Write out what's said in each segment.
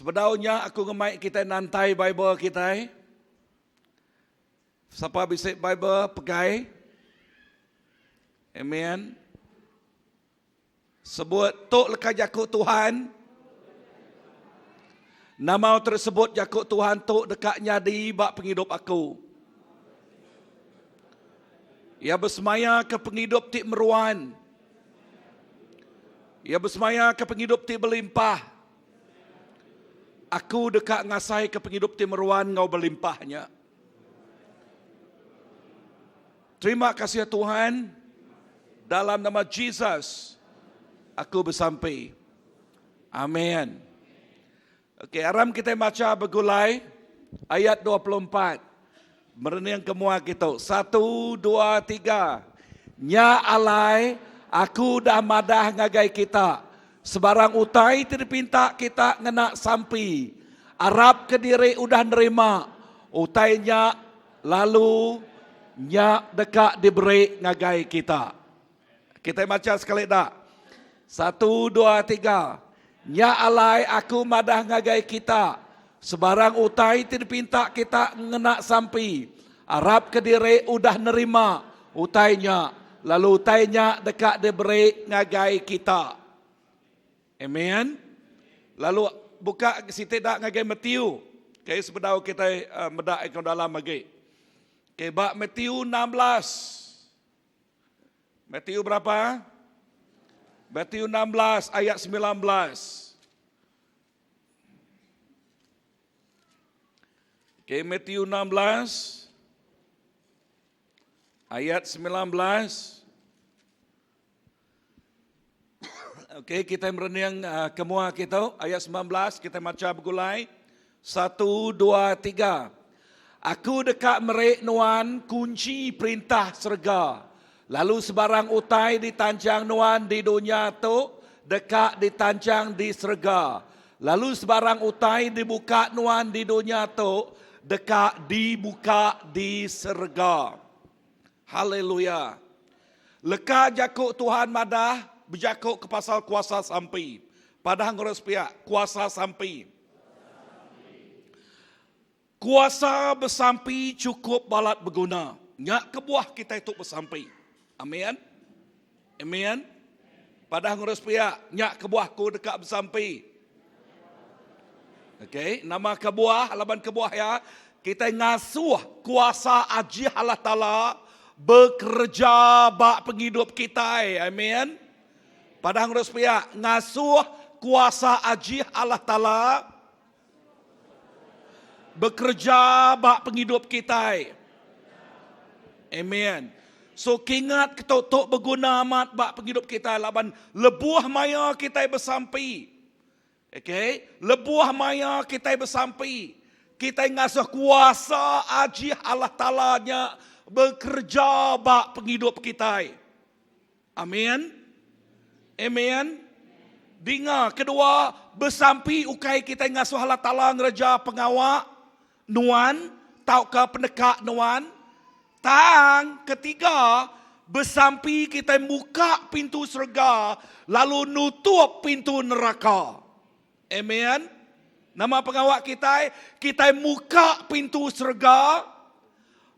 Sebenarnya aku ngemai kita nantai Bible kita. Siapa bisik Bible pegai. Amen. Sebut tok leka jakuk Tuhan. Nama tersebut jakuk Tuhan tok dekatnya di bak penghidup aku. Ia bersemaya ke penghidup ti meruan. Ia bersemaya ke penghidup ti berlimpah. Aku dekat ngasai ke penghidup ti meruan ngau berlimpahnya. Terima kasih Tuhan. Dalam nama Jesus, aku bersampai. Amin. Okey, aram kita baca bergulai ayat 24. Merenung kemua kita. 1, 2, 3. Nya alai, aku dah madah ngagai kita. Sebarang utai terpinta kita ngena sampai. Arab ke diri udah nerima. Utainya lalu nya dekat diberi ngagai kita. Kita baca sekali dah. 1, 2, 3. Nya alai aku madah ngagai kita. Sebarang utai terpinta kita ngena sampai. Arab ke diri udah nerima. Utainya. Lalu utainya dekat diberi ngagai kita. Amen. Lalu buka situ dak ngagai Matius. Okay, sebenarnya kita medak ikon dalam lagi. Okay, bak Matius 16. Matius berapa? Matius 16 ayat 19. Okay, Matius 16 ayat 19. Okey, kita merenung kemua kita ayat 19 kita baca bergulai 1, 2, 3. Aku dekat merek nuan kunci perintah serga. Lalu sebarang utai ditancang nuan di dunia tu dekat ditancang di serga. Lalu sebarang utai dibuka nuan di dunia tu dekat dibuka di serga. Haleluya. Leka jakuk Tuhan madah berjakuk ke pasal kuasa sampai. Padahal ngurus pihak kuasa sampai. Kuasa bersampai cukup balat berguna. Nyak kebuah kita itu bersampai. Amin. Amin. Padahal ngurus pihak nyak kebuahku dekat bersampai. Okey, nama kebuah, halaman kebuah ya. Kita ngasuh kuasa aji Allah Ta'ala bekerja bak penghidup kita. Amin. Padahal ngurus pihak ngasuh kuasa aji Allah Ta'ala bekerja bak penghidup kita. Amin. So kingat kita tok berguna amat bak penghidup kita laban lebuah maya kita bersampai. Okey, lebuah maya kita bersampai. Kita ngasuh kuasa aji Allah Ta'ala-nya bekerja bak penghidup kita. Amin. Amin. Dengar kedua bersampai ukai kita ngasuh Allah Ta'ala ngereja pengawak nuan tau ke pendekat nuan. Tang ketiga bersampai kita buka pintu surga lalu nutup pintu neraka. Amen. Nama pengawak kita buka pintu surga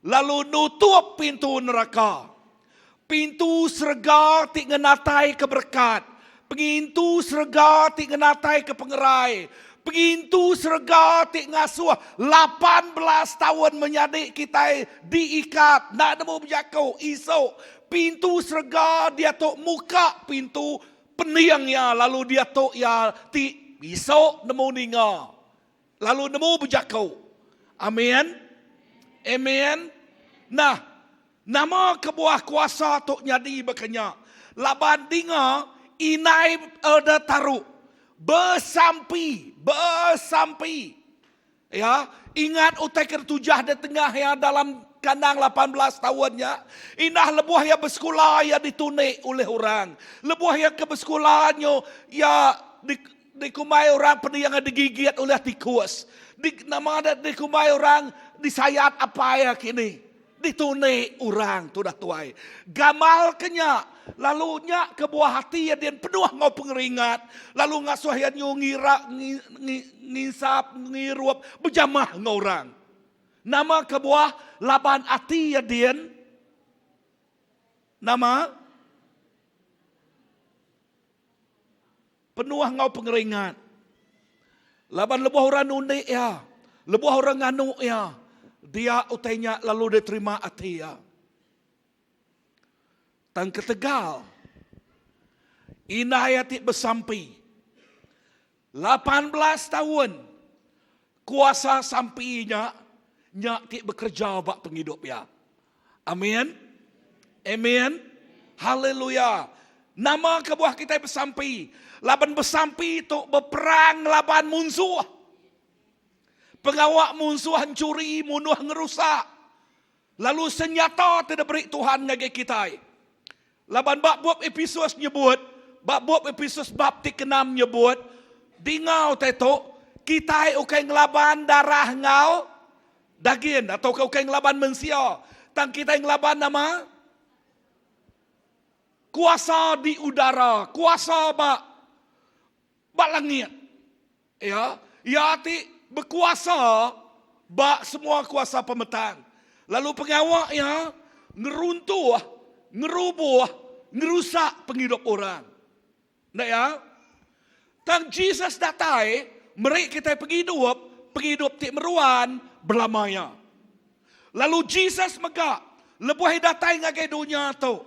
lalu nutup pintu neraka. Pintu surga tik ngenatai keberkat. Pintu surga tik ngenatai ke pengerai. Pintu surga tik ngasuh 18 tahun menyadik kita diikat. Nak nemu berjakau esok. Pintu surga dia tok muka pintu peniangnya. Lalu dia tok ya tik esok nemu ninga. Lalu nemu berjakau. Amin. Amin. Nah, nama kebuah kuasa tok nyadi berkenyak. Laban dinga inai ada taruh. Bersampai. Ya, ingat utai kertujah di tengah ya dalam kandang 18 tahunnya. Inah lebuah ya bersekolah ya ditunai oleh orang. Lebuah ya ke bersekolahnya ya dikumai orang yang digigit oleh tikus. Nama ada dikumai orang disayat apa ya kini. ditunai orang tu dah tuai. Gamal kenya, lalu nya ke buah hati ya dia penuh ngau pengeringat, lalu ngasuh ya nyu ngira ngisap ngiruap berjamah ngau orang. Nama ke buah laban hati ya dia nama penuh ngau pengeringat. Laban lebuh orang nunik ya, lebuh orang nganu ya, dia utainya lalu diterima hati ya. Tang ketegal, inayati bersampai 18 tahun kuasa sampinya nyak ti bekerja bak penghidup ya. Amin. Amin. Haleluya. Nama kebuah kita bersampai. Laban bersampai itu berperang laban musuh. Pengawak musuh hancuri, munuh ngerusak. Lalu senyata tidak beri Tuhan ngage kita. Laban bab Efesus nyebut, bab Efesus bab 6 nyebut, di ngau teto, kita ukai ngelaban darah ngau, daging, atau ukai ngelaban manusia. Tang kita ngelaban nama, kuasa di udara, kuasa bak langit. Ya, ti berkuasa bak semua kuasa pemetang. Lalu pengawak ya ngeruntuh, ngerubuh, ngerusak penghidup orang. Nah ya, tang Jesus datai, mereka kita penghidup ti meruan belamanya. Lalu Jesus megak, lebuh datai ngagai dunia tu.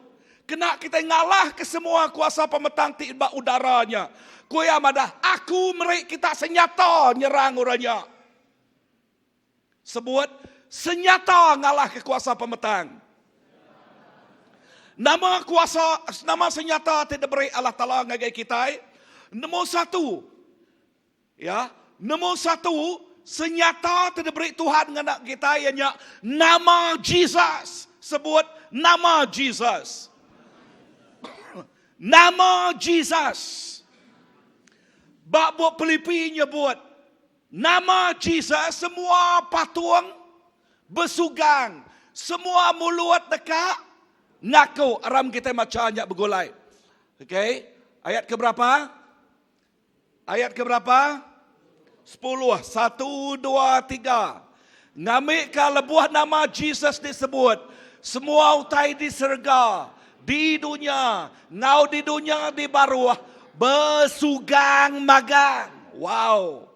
Kena kita ngalah ke semua kuasa pemetang ti bak udaranya. Kuya madah, aku mereka kita senyata nyerang orangnya. Sebut, senyata ngalah ke kuasa pemetang. Nama senyata tidak beri Allah Ta'ala ngagai kita. Nombor satu. Ya, nombor satu, senyata tidak beri Tuhan nganak kita. Ianya nama Jesus. Sebut, nama Jesus. Nama Jesus. Bak buat Filipi nyebut, nama Jesus semua patung bersugang, semua mulut dekat ngaku aram kita macamnya bergolai. Okey, ayat ke berapa? Ayat ke berapa? 10. 1, 2, 3. Ngamik lebuh nama Jesus disebut, semua utai di surga, di dunia, ngau di dunia di baruah bersugang magang. Wow.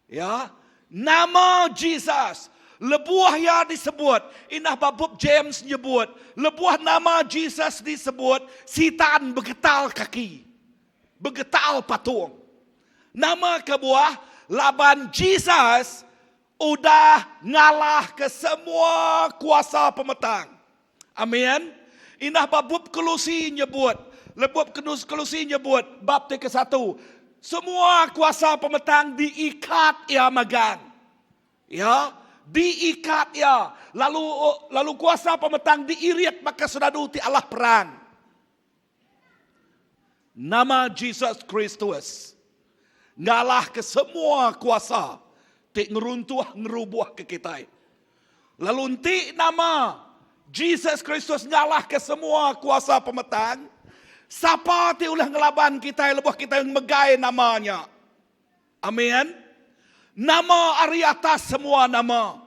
Ya, nama Jesus. Lebuah ya disebut. Inah babub James nyebut. Lebuah nama Jesus disebut. Sitan begetal kaki. Begetal patung. Nama kebuah laban Jesus udah ngalah ke semua kuasa pemetang. Amin. Inah babub Kolose nyebut. Lebuh Kolose nyebut bab ke-1. Semua kuasa pemetang diikat ya magang. Ya, diikat ya. Lalu kuasa pemetang diirit maka sedadu ti Allah perang. Nama Jesus Kristus ngalah ke semua kuasa ti ngeruntuh ngerubuh ke kita. Lalu ti nama Jesus Kristus ngalah ke semua kuasa pemetang. Siapa ti ulah ngelaban kita lebuh kita yang megai namanya. Amin. Nama ari atas semua nama.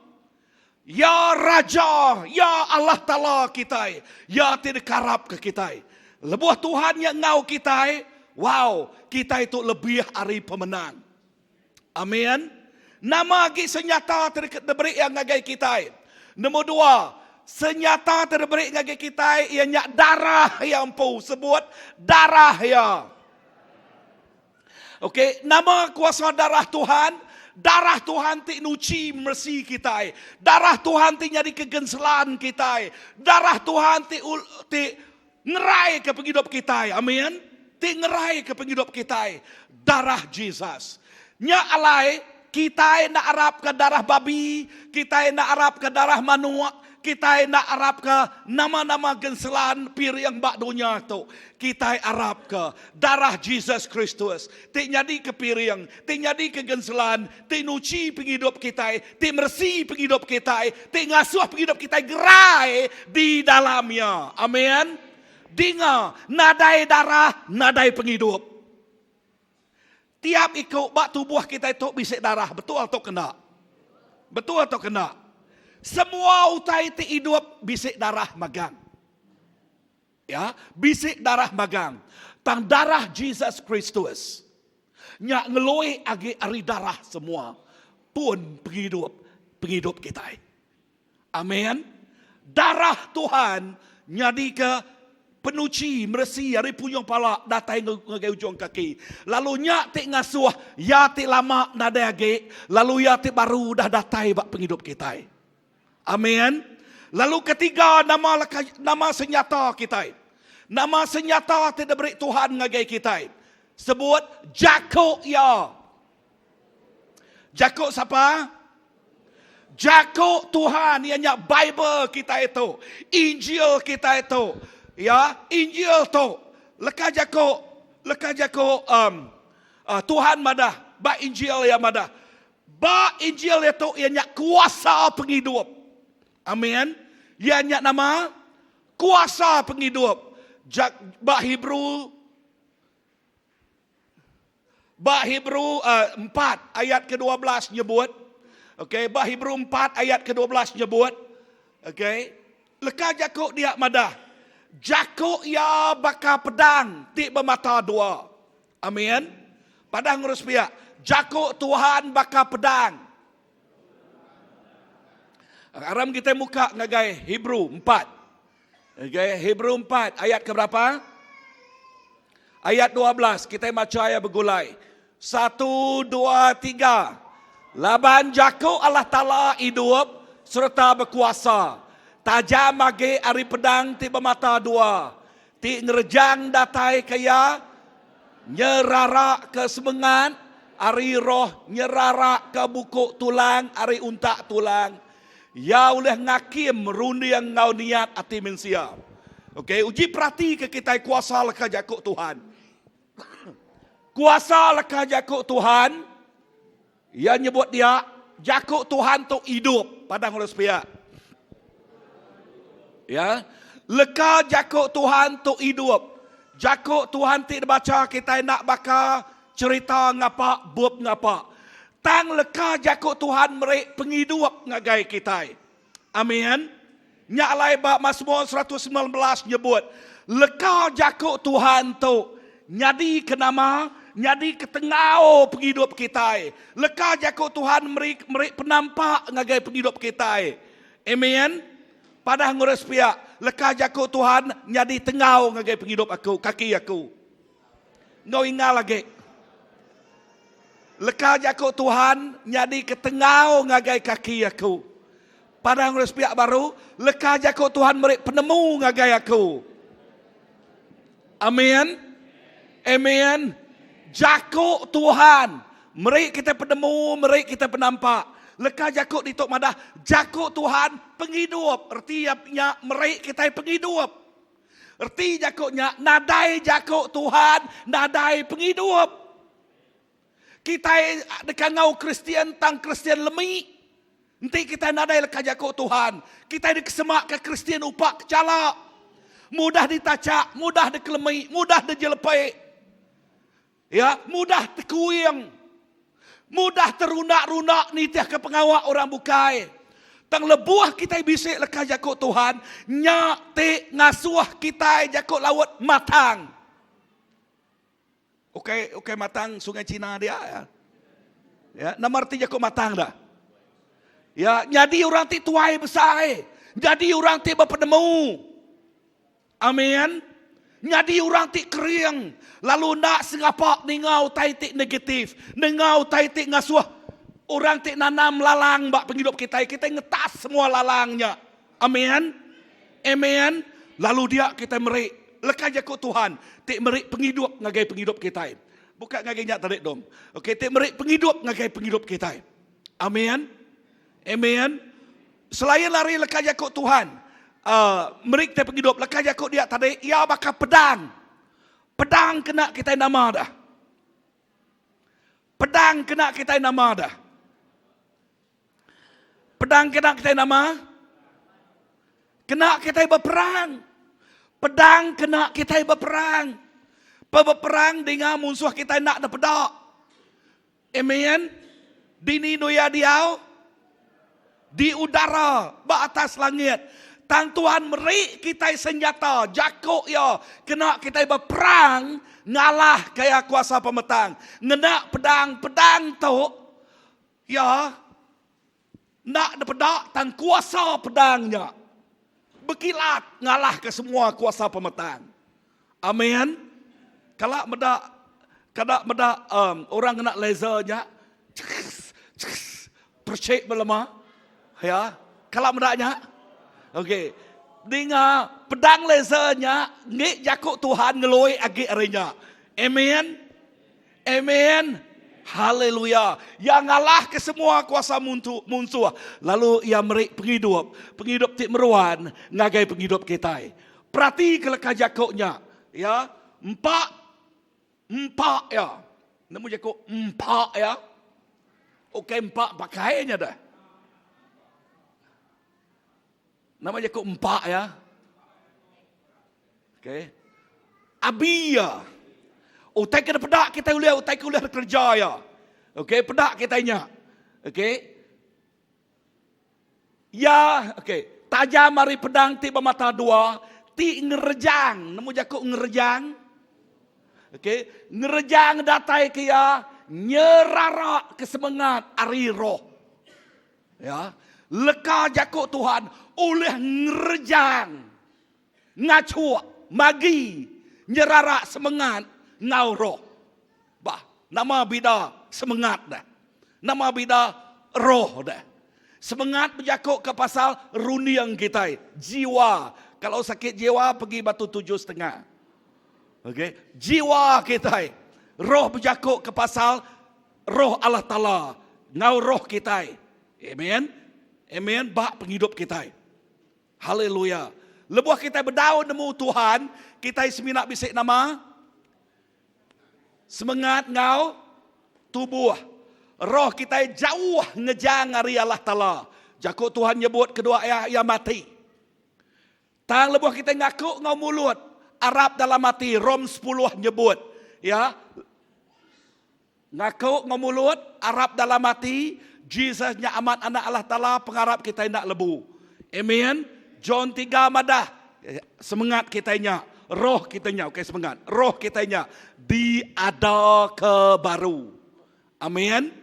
Ya Raja, ya Allah Ta'ala kita. Ya tidak karab ke kita. Lebuh Tuhan yang ngau kita. Wow, kita itu lebih ari pemenang. Amin. Nama lagi senyata terberi yang ngagai kita. Nombor 2. Senyata terberi ngagi kita ianya darah yang pu sebut darah ya. Okey, nama kuasa darah Tuhan ti nuci mersi kita. Darah Tuhan ti nyari kegenselan kita. Darah Tuhan ti ngerai ke penghidup kita. Amin. Ti ngerai ke penghidup kita. Darah Jesus. Nya alai kita nak arap ke darah babi, kita nak arap ke darah manuak, kita nak arap ke nama-nama genselan pir yang bak dunia tu. Kita arap ke darah Jesus Kristus. Tik nyadi ke piring, tik nyadi ke genselan, tik nuci penghidup kita, tik mersi penghidup kita, tik ngasuh penghidup kita gerai di dalamnya. Amin. Dengar, nadai darah, nadai penghidup. Tiap ikut bak tubuh kita itu bisik darah. Betul atau kena? Betul atau kena? Semua utai ti hidup bisik darah magang. Ya, bisik darah magang. Tang darah Jesus Kristus. Nyak ngeloi agi ari darah semua. Pun penghidup kita. Amin. Darah Tuhan nyadi ke penuci meresi hari punyong pala datai ngagai ujung kaki. Lalu nyak tik ngasuh ya tik lama nadai agi. Lalu ya tik baru dah datai bak penghidup kita. Amin. Lalu ketiga nama senyata kita. Nama senyata tidak beri Tuhan ngagai kita. Sebut Jakuk ya. Jakuk siapa? Jakuk Tuhan ianya Bible kita itu. Injil kita itu. Ya, Injil tu. Leka Jakuk Tuhan madah. Ba Injil ya madah. Ba Injil itu ianya kuasa penghidup. Amin. Ianya nama kuasa penghidup. Ba Hebrew 4 ayat ke-12 nyebut. Okey, ba Hebrew 4 ayat ke-12 nyebut. Okey. Leka Jakuk dia madah. Jakuk ya baka pedang ti bermata dua. Amin. Padang ngurus pihak. Jakuk Tuhan baka pedang. Aram kita muka ngagai Hebrew 4. Okay, Hebrew 4 ayat ke berapa? Ayat 12 kita baca ya bergulai. 1, 2, 3. Laban Jakuk Allah Ta'ala hidup serta berkuasa. Tajam mage ari pedang ti bermata dua. Ti ngerejang datai kaya nyerarak ke semengan. Ari roh nyerarak ke bukuk tulang. Ari untak tulang. Ya oleh ngakim rundi yang ngau niat ati mensia. Okey, uji perhati ke kita kuasa leka Jakuk Tuhan. Kuasa leka Jakuk Tuhan. Ya nyebut dia Jakuk Tuhan tu hidup. Padang oleh sepia. Ya, leka Jakuk Tuhan tu hidup. Jakuk Tuhan ti baca kita nak baka cerita ngapa buat ngapa. Tang leka Jakuk Tuhan merek penghidup ngagai kita. Amin. Nyak lai bak Mazmur 119 nyebut. Leka Jakuk Tuhan tu nyadi ke nama, nyadi ke tengau penghidup kita. Leka Jakuk Tuhan merek penampak ngagai penghidup kita. Amin. Padah ngurus pihak. Leka Jakuk Tuhan nyadi tengau ngagai penghidup aku, kaki aku. Ngau ingat lagi. Leka Jakuk Tuhan nyadi ke tengau ngagai kaki aku. Pada ngurus pihak baru, leka Jakuk Tuhan merek penemu ngagai aku. Amin. Amin. Jakuk Tuhan merek kita penemu, merek kita penampak. Leka Jakuk ditok madah Jakuk Tuhan penghidup. Artinya merek kita penghidup. Arti Jakuknya nadai Jakuk Tuhan, nadai penghidup. Kita dekat ngau Kristian tang Kristian lemi. Nanti kita nadai leka Jakuk Tuhan. Kita dikesemak ke Kristian upak kecala. Mudah ditacak, mudah dikelemi, mudah dijelepai. Ya, mudah tekuyang. Mudah terunak-runak nitiah ke pengawak orang bukai. Tang lebuah kita bisik leka Jakuk Tuhan. Nyak te ngasuh kita Jakuk laut matang. Okey matang sungai Cina dia ya. Ya, nama arti Jakuk matang dah. Ya, jadi orang ti tuai besar. Jadi orang ti berpenemu. Amin. Jadi orang ti kering. Lalu nak sengapak ningau taitik negatif. Ningau taitik ngasuh. Orang ti nanam lalang bak penghidup kita. Kita ngetas semua lalangnya. Amin. Amin. Lalu dia kita merik. Leka Jakuk Tuhan. Tik merik penghidup ngagai penghidup kita. Bukan ngagai nyak tarik dom. Okey, te merik penghidup ngagai penghidup kita. Amin. Amin. Selain lari lekas jakut Tuhan, merik te penghidup lekas jakut dia tadi, ia bakal pedang. Pedang kena kita nama dah. Pedang kena kita nama dah. Pedang kena kita nama. Kena kita berperang. Pedang kena kita berperang. Berperang dengan musuh kita nak ada pedak. Amen. Dini doya diau. Di udara. Ba atas langit. Tang Tuhan meri kita senjata. Jakuk ya. Kena kita berperang. Ngalah kaya kuasa pemetang. Ngenak pedang. Pedang tu. Ya. Nak ada pedak. Tang kuasa pedangnya. Berkilat. Ngalah ke semua kuasa pemetang. Amin. Kalau meda orang kena lasernya, percek berlama, ya. Kalau medanya, okey. Dengan pedang lasernya, ngik jakuk Tuhan ngeloi agi arinya. Amen. Amen. Haleluya. Yang ngalah ke semua kuasa musuh. Lalu ia merik penghidup. Penghidup tik meruan, ngagai penghidup kita. Perhati kelekah jakuknya. Ya. Empat ya. Namun jakuk empat ya. Okey, empat pakainya dah. Nama jakuk empat ya. Okey. Abia. Utai kena pedak kita uliah, utai kuliah kerja ya. Okey, pedak kitanya. Okey. Ya, okey. Tajam mari pedang ti bermata dua, ti ngerejang. Namun jakuk ngerejang. Okey, ngerejang datai kia nyerarak kesemangat ari roh. Ya, leka jakuk Tuhan oleh ngerejang ngacuk magi nyerarak semangat ngau roh. Bah, nama bida semangat dah. Nama bida roh dah. Semangat berjakuk ke pasal runiang kita, jiwa. Kalau sakit jiwa pergi Batu 7,5. Okey, jiwa kita, roh berjakuk ke pasal roh Allah Ta'ala, ngau roh kita. Amen. Amen. Bak penghidup kita. Haleluya. Lebuh kita berdaun nemu Tuhan, kita seminak bisik nama semangat ngau tubuh. Roh kita jauh ngejang hari Allah Ta'ala. Jakuk Tuhan nyebut kedua ayah yang mati. Tang lebuh kita ngaku ngau mulut. Arab dalam mati, Rom 10 nyebut. Ya. Ngaku ngomulut, Arab dalam mati, Jesus nya amat anak Allah Ta'ala, pengharap kita nak lebu. Amen. John 3 madah. Semangat kitanya, roh kitanya, okey semangat. Roh kitanya diada ke baru. Amen.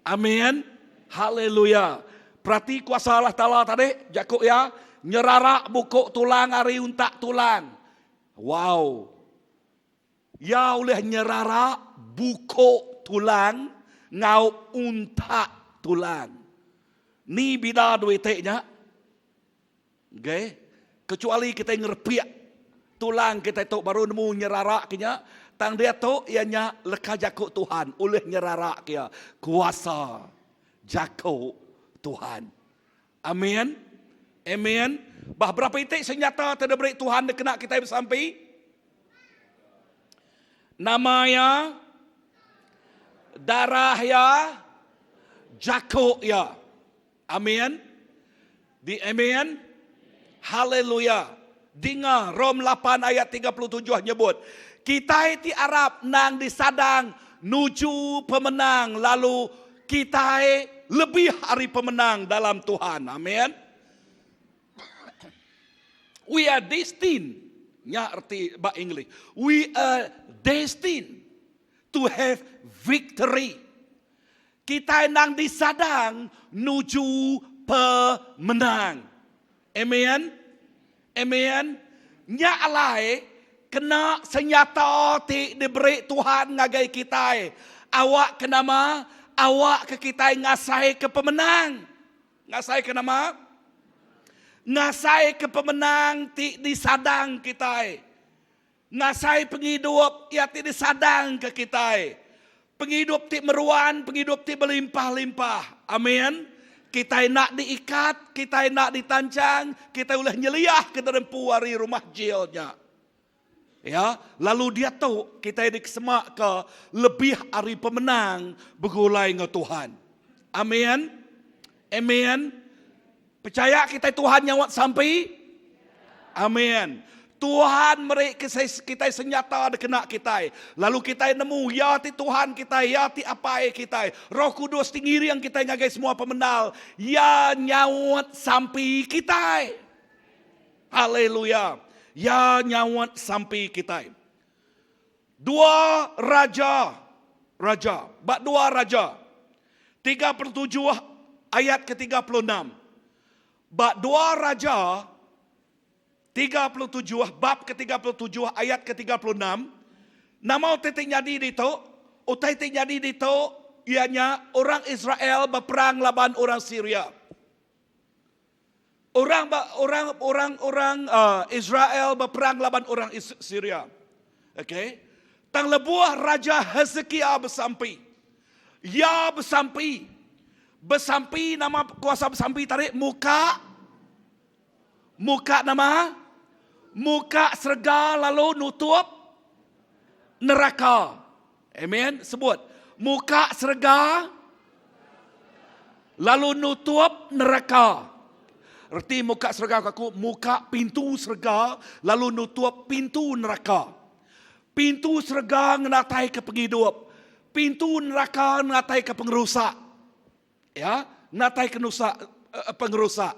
Amen. Haleluya. Perhati kuasa Allah Ta'ala tadi, jakuk ya, nyerarak bukuk tulang hari untak tulang. Wow. Ya oleh nyerara bukuk tulang ngau untak tulang. Ni bida duiteknya. Okay. Kecuali kita ngerpiak tulang kita tu baru nemu nyerara kenya. Tang dia tu ianya leka jakuk Tuhan. Oleh nyerara kia. Kuasa jakuk Tuhan. Amin. Amin. Bah berapa itik senjata terdeberi Tuhan kena kita bersampai? Namanya, darah ya, jakuk ya. Amin. Di amin. Haleluya. Dengar Rom 8 ayat 37 nyebut. Kita di Arab nang disadang nuju pemenang. Lalu kita lebih hari pemenang dalam Tuhan. Amin. We are destined. Nya arti bahasa English. We are destined to have victory. Kita nang disadang nuju pemenang. Amen. Amen. Nya alai kena senjata ti diberi Tuhan ngagai kita. Awak kenama? Awak ke kita ngasai ke pemenang. Ngasai ke nama? Ngasai ke pemenang ti disadang kita. Ngasai penghidup, ia ti disadang ke kita. Penghidup ti meruan, penghidup ti berlimpah-limpah. Amin. Kita nak diikat, kita nak ditancang, kita boleh nyeliah ke dalam puari rumah jailnya. Ya, lalu dia tahu kita dikesemak ke lebih hari pemenang bergulai dengan Tuhan. Amin. Amin. Percaya kita Tuhan yang sampai? Amin. Tuhan mereka kita senyata ada kena kita. Lalu kita nemu ya ti Tuhan kita, ya ti apa kita. Roh Kudus tinggi yang kita ngagai semua pemenal. Ya nyawat sampai kita. Haleluya. Ya nyawat sampai kita. Dua raja. Bak dua raja. 37 ayat ke-36. Bak dua raja 37, bab ke-37 ayat ke-36. Nama titik jadi itu, utai titik jadi itu, ianya orang Israel berperang lawan orang Syria. Orang Israel berperang lawan orang Syria. Okay. Tang lebuah Raja Hezekia bersampai. Ya bersampai. Bersampai nama kuasa bersampai tarik muka nama. Muka serga lalu nutup neraka. Amen. Sebut. Muka serga lalu nutup neraka. Erti muka serga aku, muka pintu serga lalu nutup pintu neraka. Pintu serga menatai ke penghidup. Pintu neraka menatai ke pengerusak. Ya, menatai ke pengerusak.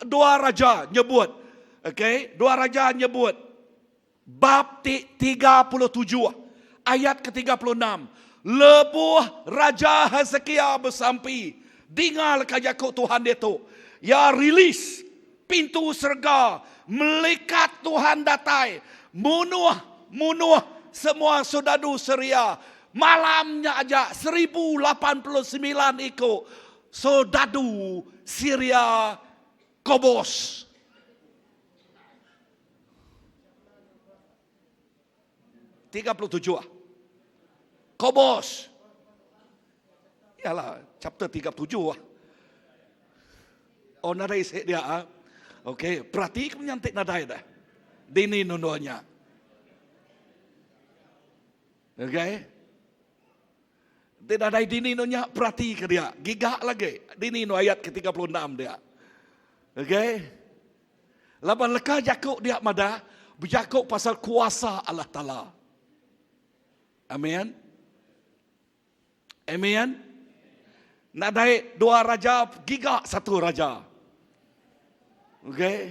Dua raja nyebut. Okay, dua raja nyebut bab 37 ayat ke-36. Lebuh Raja Hezekia bersampai. Dengar kajakuk Tuhan itu. Ya rilis pintu surga. Melekat Tuhan datai. Munuh semua saudara Syria. Malamnya aja 1089 ikut saudara Syria kobos. (37) Kobos. Yalah, chapter 37. Oh, nadai dia. Okey, perhati menyantik nadai dah. Dini nundonya. Okey. Dia nadai dini nundonya perhati ke dia. Gigak lagi. Dini nu ayat ke-36 dia. Okey. Laban leka Yakub dia mada, berjakuk pasal kuasa Allah Taala. Amin. Amin. Nadai dua raja, gigak satu raja. Okay.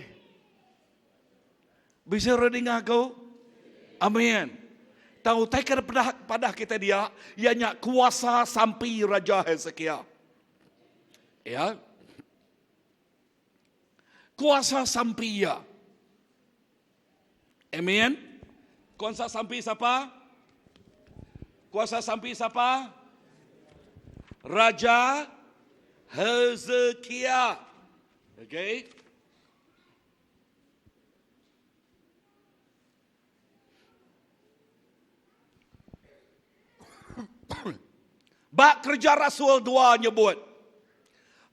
Bisa dengar kau? Amin. Tahu taikar pada kita dia, ianya kuasa sampai Raja Hezekia. Ya. Kuasa sampai ya. Amin. Kuasa sampai siapa? Kuasa sampai siapa? Raja Hezekia. Okay. Bak kerja Rasul 2 nyebut.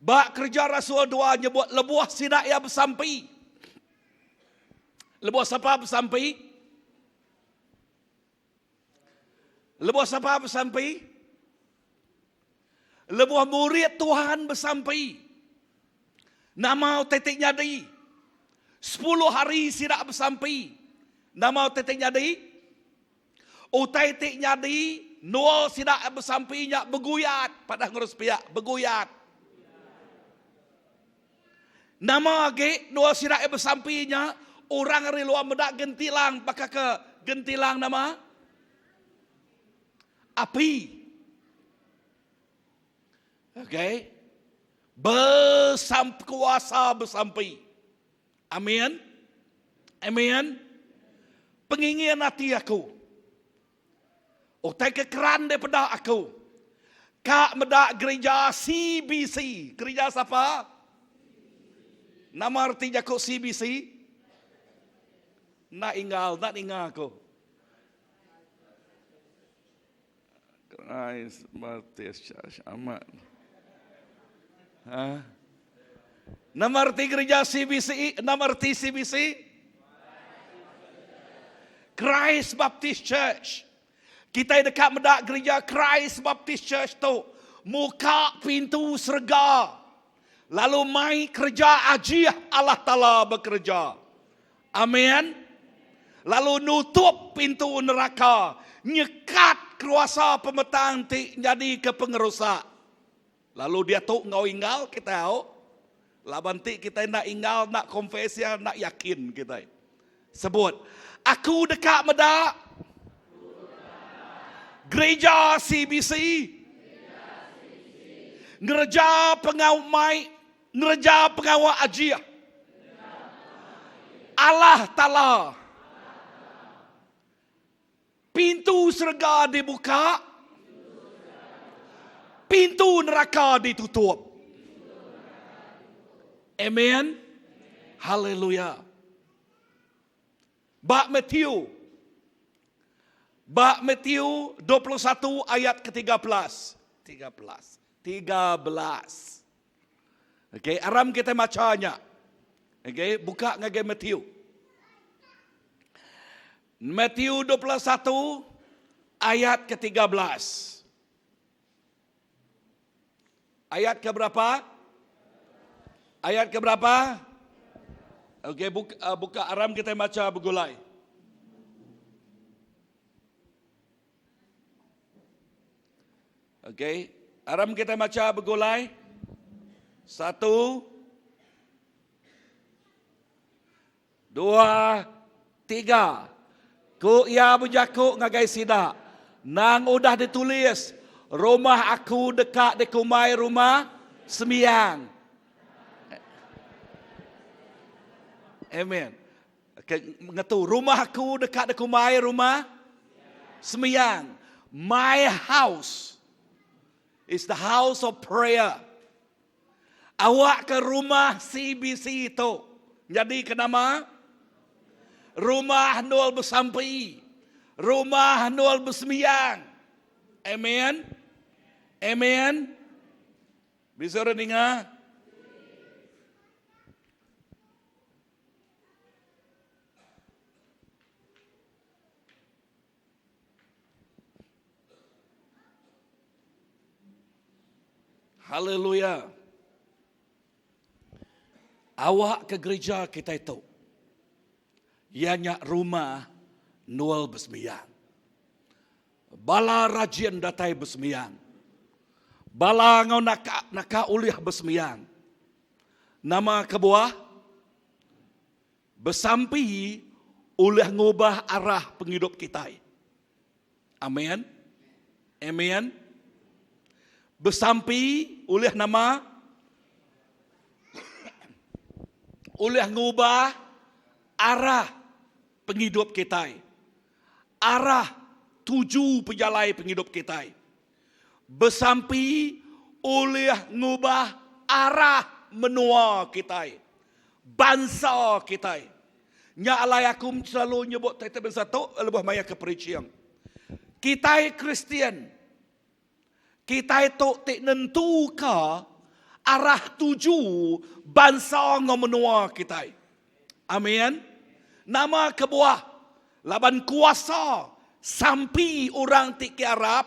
Bak kerja Rasul 2 nyebut lebuah sidak yang bersampai. Lebuah siapa bersampai? Lebuah siapa bersampai? Lebuah murid Tuhan bersampai. Nama tetek nyadi. 10 hari sidak bersampai. Nama tetek nyadi. Utai tetek nyadi. Nol sidak bersampai nya beguyat. Pada ngurus pihak beguyat. Nama age nol sidak bersampai nya. Orang dari luar medak gentilang. Pakai ke gentilang nama. Api. Okay. Kuasa bersampai. Amin. Amin. Pengingin hati aku. Utai kekeran daripada aku. Kak medak gereja CBC. Gereja siapa? Nama artinya kok CBC? Nak ingal ko. Christ Baptist Church. Aman. Namarti gereja CBC? Namarti CBC? Christ Baptist Church. Kita dekat medak gereja Christ Baptist Church tu. Muka pintu surga. Lalu mai kerja ajiah Allah Ta'ala bekerja. Amin. Lalu nutup pintu neraka. Nyekat kuasa pemetang jadi ke pengerusak. Lalu dia tu ngau inggal kita tahu. Laban ti kita nak inggal, nak konfesi, nak yakin kita. Sebut. Aku dekat medak. Gereja CBC. Ngereja pengawal mai. Ngereja pengawal ajiah. Allah Ta'ala. Pintu surga dibuka. Pintu neraka ditutup. Amen. Haleluya. Bak Matthew 21 ayat ke-13. 13. Okey, aram kita macanya. Okey, buka ngagai Matthew. Matthew 21 ayat ke-13. Ayat ke berapa? Ayat ke berapa? Okey, buka aram kita baca begulai. Okey, aram kita baca begulai. 1 2 3. Ku ia berjakuk ngagai sida. Nang udah ditulis. Rumah aku dekat di kumai rumah sembiang. Amen. Mengetu. Rumah aku dekat di kumai rumah sembiang. My house is the house of prayer. Awak ke rumah CBC itu. Jadi kenapa? Rumah nol bersampai. Rumah nol bersembiang. Amen. Amen. Bisa dengar? Haleluya. Awak ke gereja kita itu. Ianya rumah nol bersembiang. Bala rajin datai bersembiang. Bala ngau nak uliah bersembiang. Nama kebuah bersampai uliah ngubah arah penghidup kita. Amin. Amin. Bersampai uliah nama uliah ngubah arah penghidup kita. Arah tuju penjalai penghidup kita. Bersampai oleh ngubah arah menua kita. Bangsa kita. Nya alai aku selalu nyebut tata bangsa tu lebih maya ke perician. Kita Kristian. Kita itu tak nentu ke arah tuju bangsa ngomenua kita. Amin. Nama kebuah. Laban kuasa sampai orang tiki Arab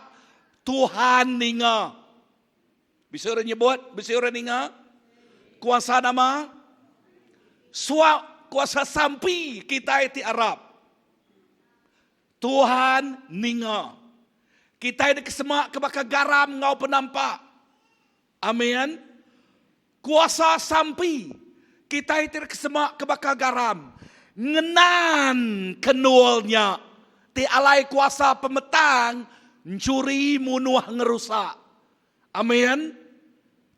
Tuhan ninga. Bisa orang nyebut? Bisa orang ninga? Kuasa nama? Kuasa sampai kita ti Arab. Tuhan ninga. Kita ada kesemak kebakar garam ngau penampak. Amin. Kuasa sampai kita itu kesemak kebakar garam. Ngenan kenulnya. Ti alai kuasa pemetang. Mencuri munuh ngerusak. Amin.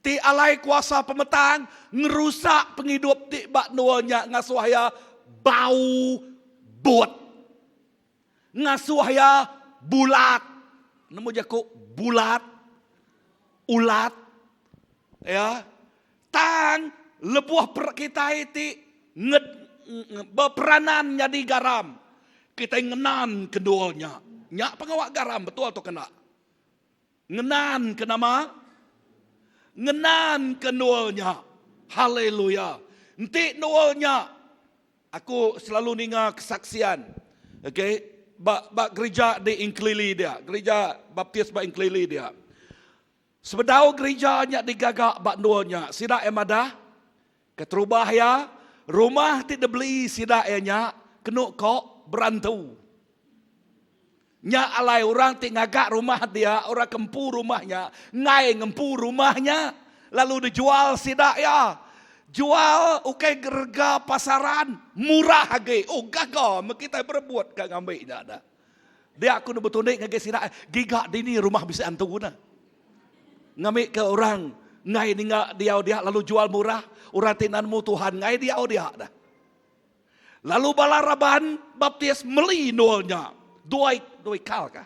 Ti alai kuasa pemetang. Ngerusak penghidup ti bak nualnya. Ngasuhaya bau bot. Ngasuhaya bulat. Nemu jakuk bulat. Ulat. Ya. Tang lebuah per kita itu berperanan jadi garam. Kita ngenan keduanya. Nyak pengawak garam, betul atau kena? Ngenan kenama? Ngenan keduanya. Haleluya. Nanti nuolnya. Aku selalu ninga kesaksian. Okay. Bak gereja di Inklili dia. Gereja baptis bak Inklili dia. Sebedau gerejanya digagak bak nuolnya. Sidak yang ada. Keterubah ya. Rumah tidak beli sidak ya. Kenuk kok berantu. Nya alai orang tingagak rumah dia, orang kempu rumahnya, ngai ngempu rumahnya, lalu dijual sidak ya. Jual ukai gerga pasaran, murah lagi. Oh gagal, kita berbuat gak ngambil ada. Dia aku nak betul ngage sidak, gigak dini rumah bisa antu na. Ngambil ke orang, ngai dia lalu jual murah, orang tinanmu Tuhan ngai dia dah. Lalu balaraban baptis meli nolnya. Dua ikal kah?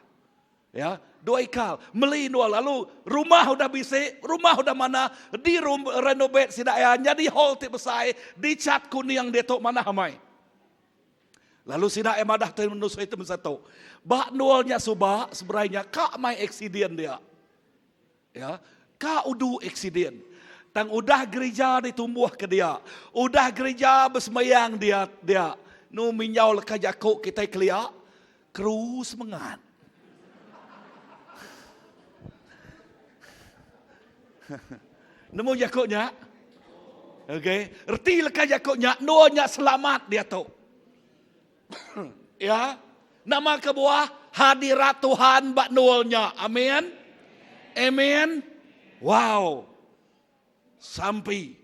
Ya, 2 ikal. Meli nol. Lalu rumah udah bisa, rumah udah mana, di renovate sidaya, jadi hall ti besar, dicat kuning dia tok mana hamai. Lalu sidaya madah tu menusuk itu satu. Bak nolnya subah sebenarnya kak mai eksiden dia. Ya, kak udu eksiden. Tang udah gereja ditumbuh ke dia. Udah gereja bersemayang dia. Nu minyau leka jakuk kita kelia. Kerus mengan. Nemu jakuknya? Okay. Erti leka jakuknya. Nuanya selamat dia tu. Ya. Nama kebuah hadirat Tuhan bak nuolnya. Amin. Amin. Wow. Sampai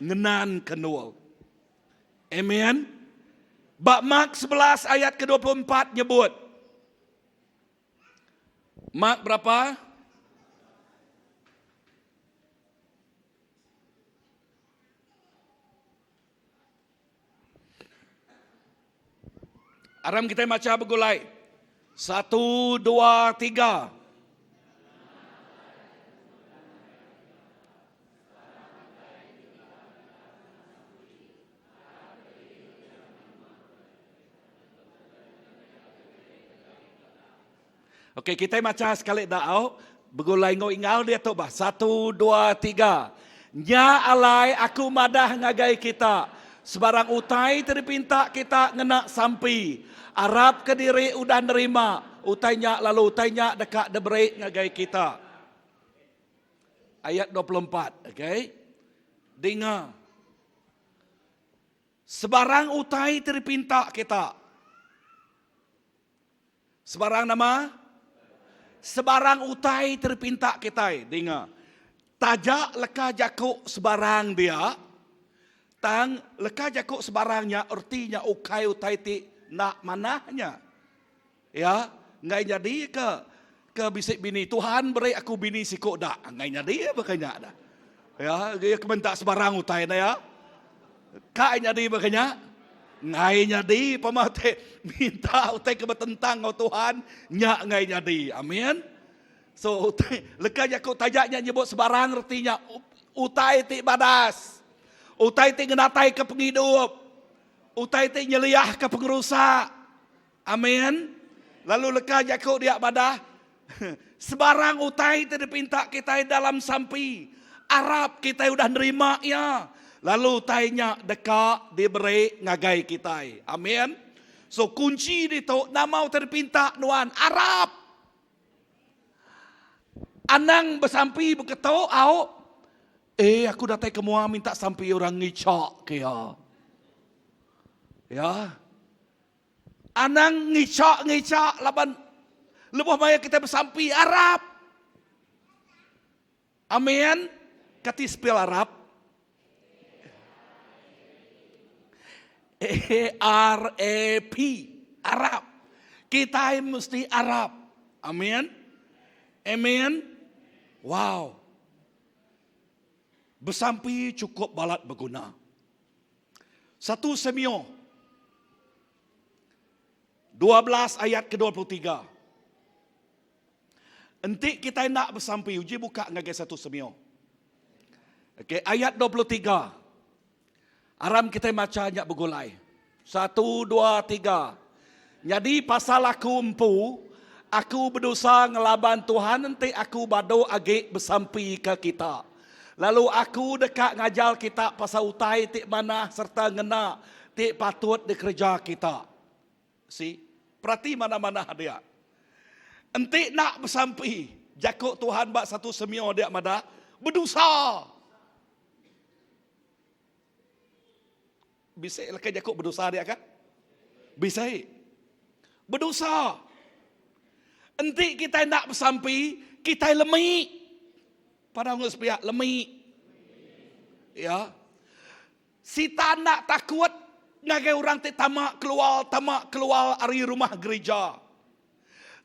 ngenan kenual. Amin. Bak Mark 11 ayat ke-24 nyebut. Mark berapa? Aram kita baca begulai. 1, 2, 3. Okey, kita baca sekali dah. Begulai ngau dia tu bah. 1, 2, 3. Nya alai aku madah ngagai kita. Sebarang utai terpinta kita ngena sampai. Arab ke diri udah nerima. Utainya lalu utainya dekat deberi ngagai kita. Ayat 24. Okey. Dengar. Sebarang utai terpinta kita. Sebarang nama? Sebarang utai terpinta kita. Dengar. Tajak leka jakuk sebarang dia. Tang leka jakuk sebarangnya. Artinya ukai utai ti nak manahnya. Ya. Ngai jadi ke bisik bini. Tuhan beri aku bini sikuk dak. Ngai jadi bakanya dah. Ya. Dia kebentak sebarang utai dah ya. Kak jadi bakanya. Ngai nyadi pemate minta utai kebertentang ngau Tuhan nyak ngai nyadi. Amin. So utai leka jakuk tajaknya nyebut sebarang artinya utai ti badas. Utai ti ngenatai ke penghidup. Utai ti nyeliah ke pengerusak. Amin. Lalu leka jakuk dia badah sebarang utai ti dipinta kita dalam sampi. Arab kita udah nerima ya. Lalu tanya dekat diberi ngagai kita. Amin. So kunci itu nama terpinta nuan Arab. Anang bersampi berketuk au. Aku datang ke mua minta sampai orang ngicak kaya. Ya. Anang ngicak laban lebuh maya kita bersampi Arab. Amin. Kati spell Arab. ARAP. Arab. Kita mesti Arab. Amin. Amin. Wow. Bersampi cukup balat berguna. 1 Samuel 12 ayat ke-23. Entik kita nak bersampi. Uji buka ngagai 1 Samuel. Okey, ayat 23. Aram kita macanya begulai. 1, 2, 3. Jadi pasal aku empu, aku berdosa ngelaban Tuhan, nanti aku bado agak bersampi ke kita. Lalu aku dekat ngajar kita pasal utai tik mana serta ngena tik patut dikerja kita. See? Perhati mana-mana dia. Nanti nak bersampi, jakuk Tuhan bak satu semio dia mada berdosa. Bisa lah jakuk berdosa dia kan? Bisa. Berdosa. Nanti kita nak bersampi, kita lemik. Pada orang sepihak lemik. Ya. Si tak nak takut ngagai orang ti tamak keluar dari rumah gereja.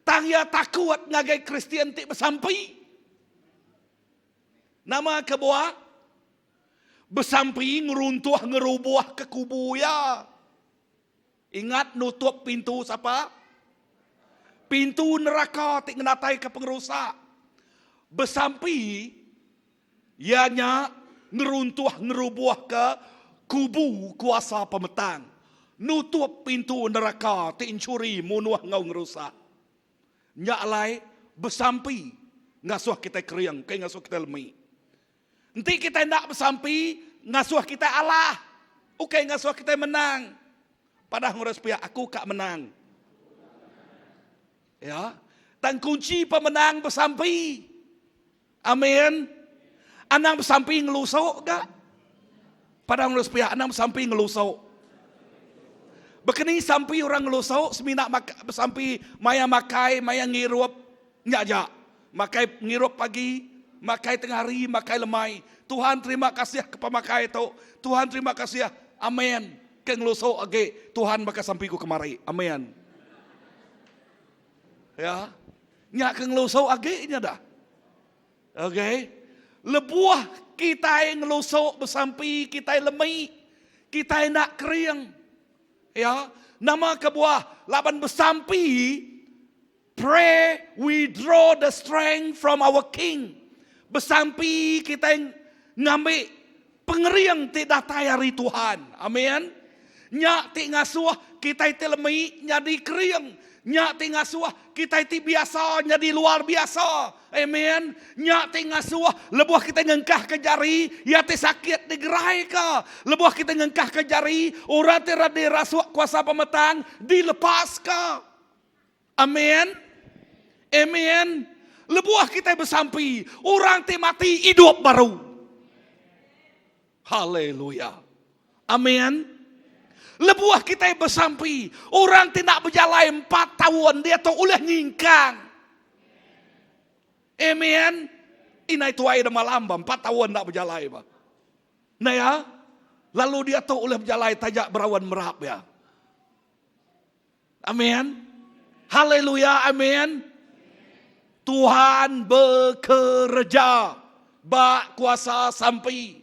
Tang ya takut ngagai Kristian ti bersampi. Nama kebuah bersampi ngeruntuh ngerubuh ke kubu ya. Ingat nutup pintu siapa? Pintu neraka tik ngenatai ke pengerusak. Bersampi ianya ngeruntuh ngerubuh ke kubu kuasa pemetang. Nutup pintu neraka tik incuri munuh ngau ngerusak. Nyak lai bersampi ngasuh kita keriang, kai ngasuh kita lemih. Nanti kita nak bersampi ngasuh kita Allah. Ukai ngasuh kita menang. Padahal ngurus pihak aku kak menang. Ya, dan kunci pemenang bersampi. Amin. Anang bersampi ngelusuk gak? Padahal ngurus pihak anang bersampi ngelusuk. Bekeni sampai orang ngelusuk seminak bersampi maya makai maya ngirup nyajak. Makai ngirup pagi, makai tengah hari, makai lemai. Tuhan terima kasih kepada makai itu. Tuhan terima kasih. Amin. Ke ngelusuk age Tuhan maka sampiku kemari. Amin. Ya. Nyak ke ngelusuk age nya dah. Okay. Lebuah kita yang ngelusuk bersampi, kita yang lemai, kita yang nak keriang. Ya. Nama kebuah laban bersampi, pray we draw the strength from our king. Bersampi kita yang ngambil pengeriang tidak tayari Tuhan. Amin. Nyak ti ngasuh kita itu lemih jadi keriang. Nyak ti ngasuh kita itu biasa jadi luar biasa. Amin. Nyak ti ngasuh lebuah kita ngengkah ke jari ya ti sakit digerai ka. Lebuah kita ngengkah ke jari ora ti rade rasuak kuasa pemetang dilepas ka. Amin. Amin. Lebuah kita bersampi orang ti mati hidup baru. Haleluya. Amin. Lebuah kita bersampi. Orang tidak berjalan 4 tahun. Dia tu ulah nyingkang. Amen. Inai tuai dah malam 4 tahun tak berjalan. Nah ya. Lalu dia tu ulah berjalan tajak berawan merap ya. Amin. Haleluya. Amin. Tuhan bekerja. Bak kuasa sampai.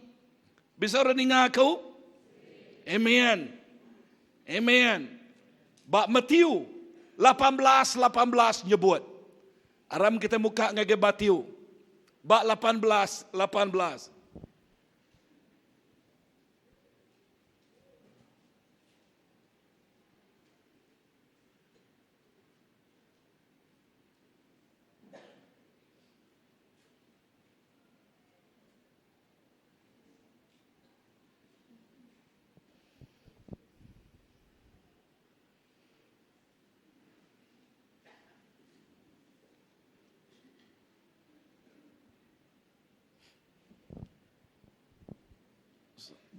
Bisa renung aku? Amen. Amen. Bak Matius 18:18 nyebut. Aram kita muka ngage Matius. Bak 18:18.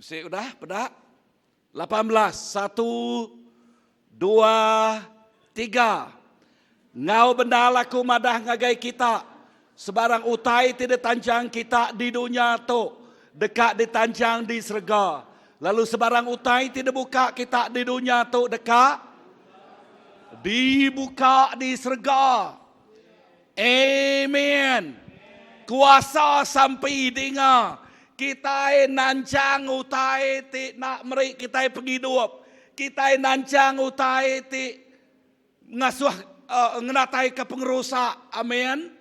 Sudah, pedak. 18, 1, 2, 3. Ngau benda laku madah ngagai kita. Sebarang utai tidak tancang kita di dunia tu. Dekat ditancang di surga. Lalu sebarang utai tidak buka kita di dunia tu dekat. Dibuka di surga. Amen. Kuasa sampai dengar. Kita nancang utai ti nak meri kita penghidup. Kita nancang utai ti ngasuh ngenatai ke pengerusak. Amin.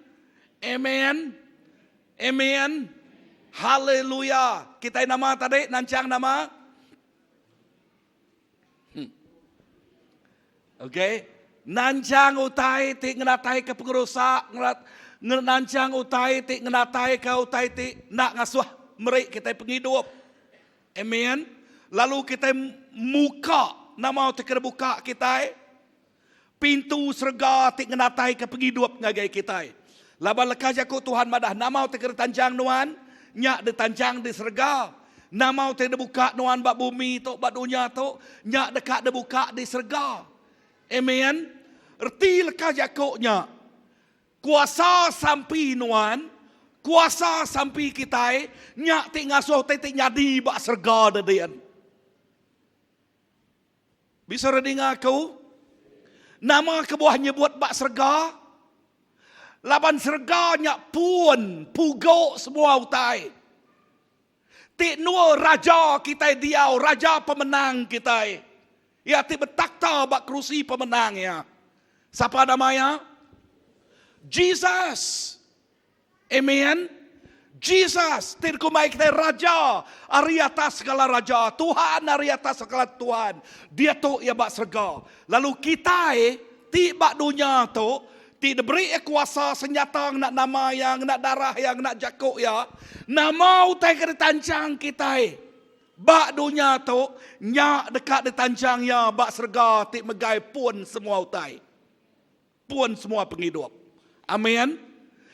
Amin. Amin. Haleluya. Kita nama tadi nancang nama. Okay? Nanjang utai ti nganatai ke pengerusak, nanjang utai ti nganatai ke utai ti nak ngasuh merik kita penghidup. Amen. Lalu kita muka, nama kita kena buka kita. Pintu serga ti nganatai ke penghidup ngagai kita. Laban lekas jaku Tuhan madah, nama kita kena tanjang nuan, nyak de tanjang di serga. Nama kita buka nuan bak bumi tu, bak dunia tu, nyak dekat de buka di serga. Amen. Erti lekas jakuknya. Kuasa sampai nuan, kuasa sampai kita, nyak ti ngasuh ti nyadi bak serga dedian. Bisa dengar aku? Nama kebuahnya buat bak serga. Laban serga nyak pun pugok semua utai. Ti nuo raja kita diau, raja pemenang kita. Ya ti betakta bak kerusi pemenang ya. Siapa namanya? Jesus. Amen. Jesus, tirkumai kita raja, ari atas segala raja, Tuhan ari atas segala Tuhan. Dia tu ia bak serga. Lalu kita ti bak dunia tu, ti diberi kuasa senjata nak nama yang nak darah yang nak jakuk ya. Nama utai ke tanjang kita. Bak dunia tu nyak dekat di tanjang ya bak serga ti megai pun semua utai. Pun semua penghidup. Amin.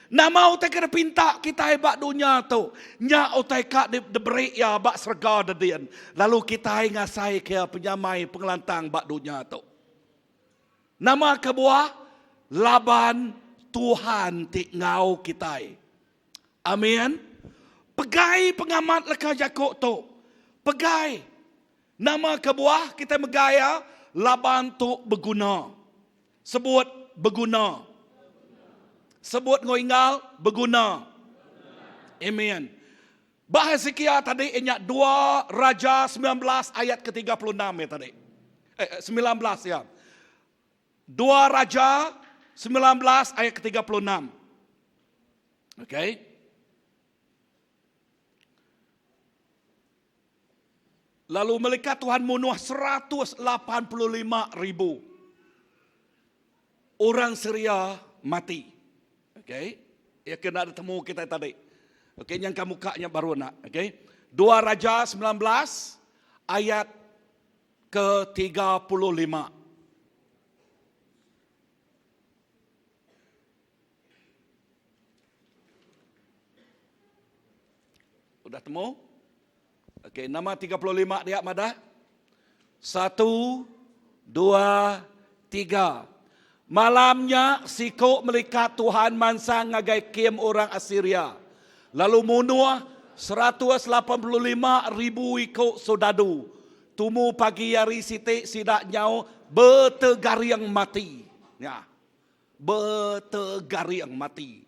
Nama utai kena pinta kita bak dunia tu. Nyak utai kak diberi ya bak serga dedian. Lalu kita ngasai ke penyamai pengelantang bak dunia tu. Nama kebuah laban Tuhan ti ngau kita. Amin. Pegai pengamat leka jakuk tu. Pegai. Nama kebuah kita megaya laban tu berguna. Sebut berguna. Sebut ngoingal berguna. Amen. Bahas sekia tadi ingat 2 Raja 19 ayat ke-36 ya tadi. 19 ya. 2 Raja 19 ayat ke-36. Okay. Lalu malaikat Tuhan munuh 185,000 orang Syria mati. Okay. Ya kena temu kita tadi. Okay, yang kamu mukanya baru nak. Okay. 2 Raja 19 ayat ke-35. Udah temu? Okay, nama 35 dia madah. 1, 2, 3. Malamnya sikok melikat Tuhan mansang ngagai kiem orang Assyria. Lalu munuh 185,000 ikut sodadu. Tumu pagi hari sitik sidak nyau bertegariang mati. Ya. Bertegariang mati.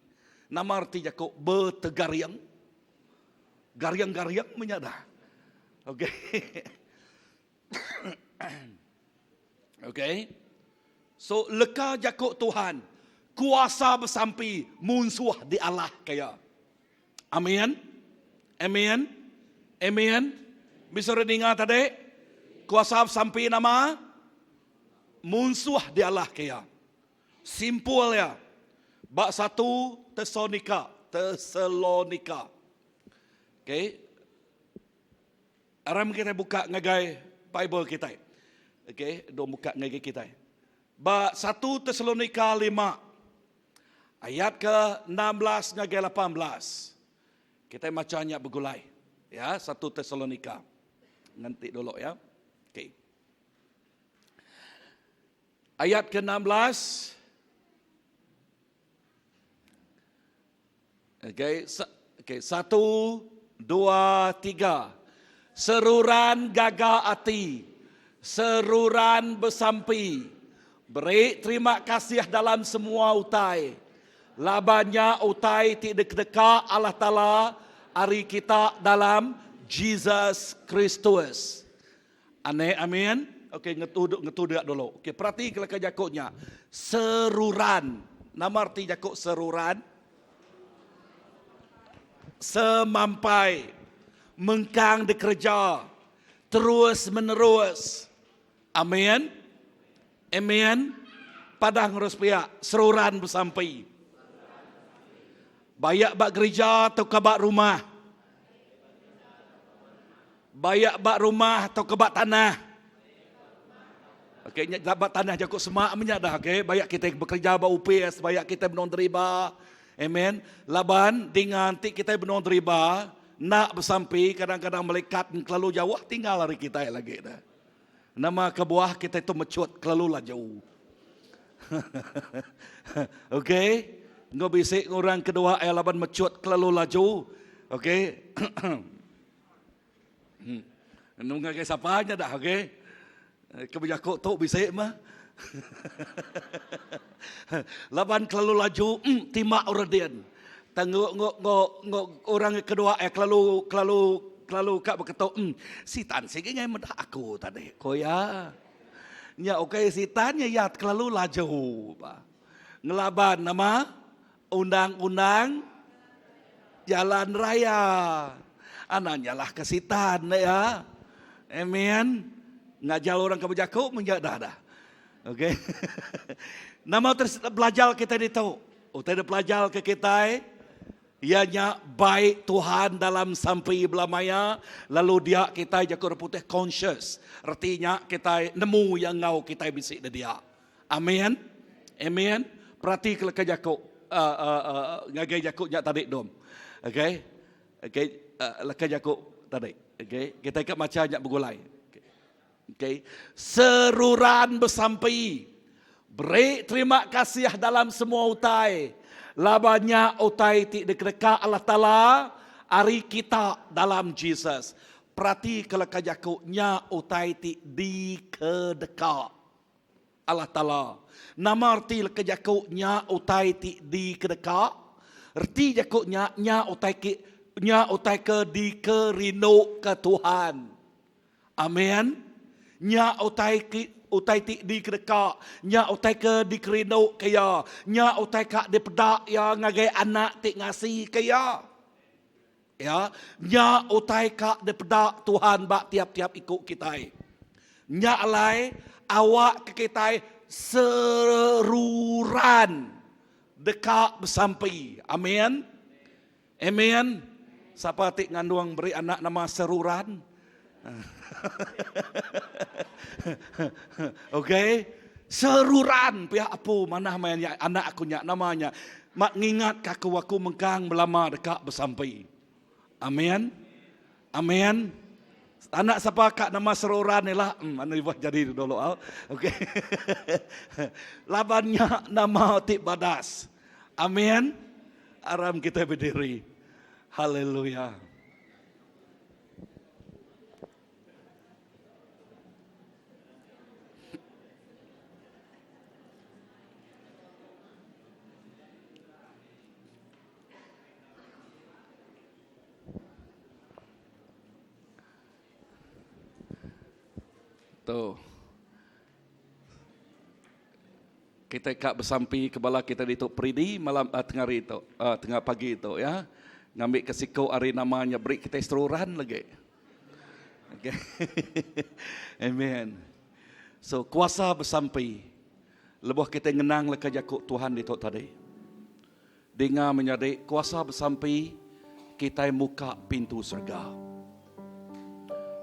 Nama arti jakuk bertegariang. Gariang-gariang menyadah. Okey. Okey. So leka jakuk Tuhan, kuasa bersampi munsuh di Allah kaya. Amin. Amin. Amin. Bisa dengar tadi? Kuasa bersampi nama munsuh di Allah kaya. Simpul ya. Bab 1 Tesalonika. Okay. Aram kita buka ngagai Bible kita. Okay. Do buka ngagai kita. Bab 1 Tesalonika 5 ayat ke-16 ngagai 18. Kita macamnya bergulai. Ya, 1 Tesalonika. Nanti dulu ya. Okey. Ayat ke-16. Okey, 1 2 3. Seruran gagah hati, seruran bersampi. Beri terima kasih dalam semua utai. Labanya utai tidak dekat Allah Ta'ala hari kita dalam Jesus Kristus. Amin. Okey, ngetu dia dulu. Okey, perhati kalau jakuknya. Seruran. Nama arti jakuk seruran. Semampai. Mengkang dikerja. Terus menerus. Amin. Amen. Padang ruspia, seruran bersampai. Bayak bak gereja atau kebak rumah. Bayak bak rumah atau kebak tanah. Okey, dapat tanah jakut semak menyadah. Okey, bayak kita bekerja bak UPS, bayak kita benon riba. Amen. Laban dengan ti kita benon riba, nak bersampai kadang-kadang melekat kelalu jauh tinggal hari kita lagi dah. Nama kebuah kita itu mecut kelalu lah jauh. Okey. Ngau bisik orang kedua laban mecut kelalu laju. Okey. Nunggu ke siapa aja dah, okey. Kebijakok tu bisik mah. Laban kelalu laju, timak urdian. Tanggo orang kedua kelalu kak berketok, si tan sih ngai medah aku tadi. Koya. Nya okey si tan ya kelalu laju, Pak. Ngelaban nama undang-undang jalan raya. Anaknya lah kesitan ya. Amen. Ngajal orang kebijakuk menjadah dah. Okey. Nama belajar kita itu. Kita belajar ke kita. Ianya baik Tuhan dalam sampai belamaya. Lalu dia kita jakut putih conscious. Artinya kita nemu yang ngau kita bisik dia. Amin. Amin. Perhati kalau kejakuk. Ngagai jakuknya tadi dom. Okey. Okey. Laka jakuk tadi. Okey. Kita ikat macamnya bergulai. Okay. Seruran bersampai. Beri terima kasih dalam semua utai. Labanya utai ti dekat Allah Ta'ala. Hari kita dalam Jesus. Perhati kalau kajakuknya utai ti di kedekat Allah Ta'ala. Nama arti kajakuknya utai ti di kedekat. Arti jakuknya nya utai ke di kerino ke Tuhan. Amin. Nya utai ti di kedekak, nya utai ke di kerino kaya, nya utai ka di pedak ya ngagai anak ti ngasi kaya. Ya, nya utai ka di pedak Tuhan bak tiap-tiap ikut kita. Nya alai awak ke kita seruran dekat bersampai. Amin. Amin. Siapa ti ngandung beri anak nama seruran? Okey, seruran pihak apa mana namanya anak aku nyak namanya. Mak ngingat kaku aku mengkang belama dekat bersampai. Amin. Amin. Anak siapa kak nama seruran ni lah. Anu buat jadi dulu al. Okey. Labannya nama Tik Badas. Amin. Aram kita berdiri. Haleluya. Tuh. Kita kak bersampai kebala kita di tok pridi malam tengah hari itu, tengah pagi itu ya. Ngambil kesiko hari namanya beri kita seruran lagi. Okay. Amen. So kuasa bersampai. Lebuh kita ngenang leka jakuk Tuhan di tok tadi. Dengar menjadi kuasa bersampai kita muka pintu surga.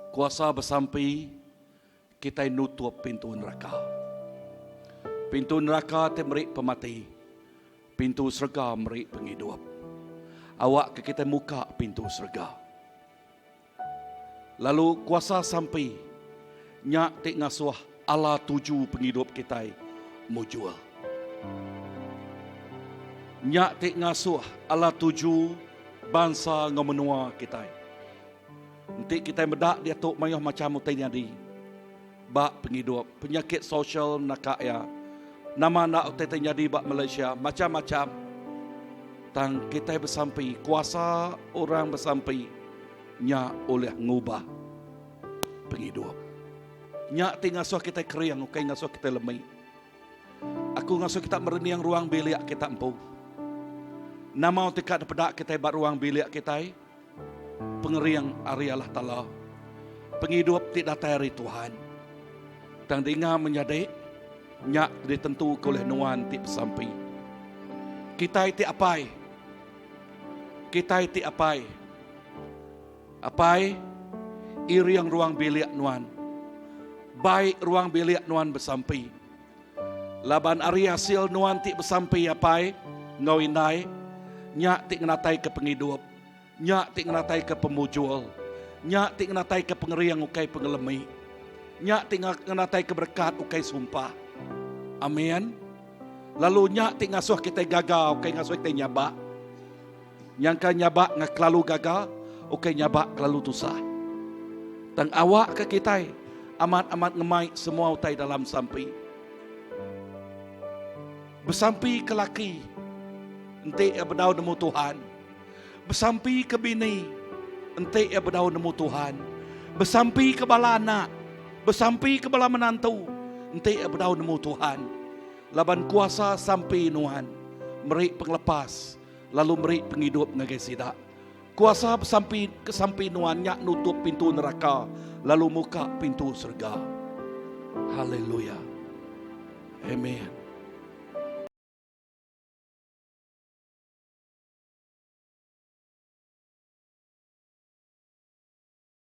Kuasa bersampai kita nutup pintu neraka. Pintu neraka te merik pemati. Pintu surga merik penghidup. Awak ke kita muka pintu surga. Lalu kuasa sampai nyak te ngasuh Allah tuju penghidup kita mujul. Nyak te ngasuh Allah tuju bangsa ngamenua kita. Nanti kita bedak dia tok mayah macam utainya di. Bak penghidup, penyakit sosial nak ya. Nama nak terjadi bak Malaysia macam-macam. Tang kita bersampai kuasa orang bersampai nya oleh ngubah penghidup. Nya tinggal so kita kering, okay ngasuh kita lemai. Aku ngasuh kita mereniang ruang bilik kita empu. Nama dekat pedak kita bak ruang bilik kita. Pengeriang ari Allah Ta'ala. Penghidup tidak dari Tuhan. Dan dengar menjadi nya ditentu oleh nuan ti besampi. Kita ti apai? Kita ti apai? Apai? Iri yang ruang bilik nuan. Baik ruang bilik nuan besampi. Laban ari hasil nuan ti besampi apai? Ngawinai. Nya ti nganatai ke pengidup. Nya ti nganatai ke pemujul. Nya ti nganatai ke pengeriang ukai pengelemi. Nya ti nganatai ke berkat ukai sumpah. Amin. Lalu nya ti ngasuh kita gagal ukai ngasuh kita nyaba. Nyangka nyaba ngakelalu gagal ukai nyaba kelalu tusah. Tang awak ke kita amat-amat ngemai semua utai dalam sampi. Besampi ke laki, ente ia berdau nemu Tuhan. Besampi ke bini, ente ia berdau nemu Tuhan. Besampi ke bala anak, besampi ke bala menantu, ente ia berdau nemu Tuhan. Laban kuasa sampai nuan, merik penglepas, lalu merik penghidup ngagai sidak. Kuasa sampai kesampai nuannya nutup pintu neraka, lalu muka pintu surga. Haleluya. Amen.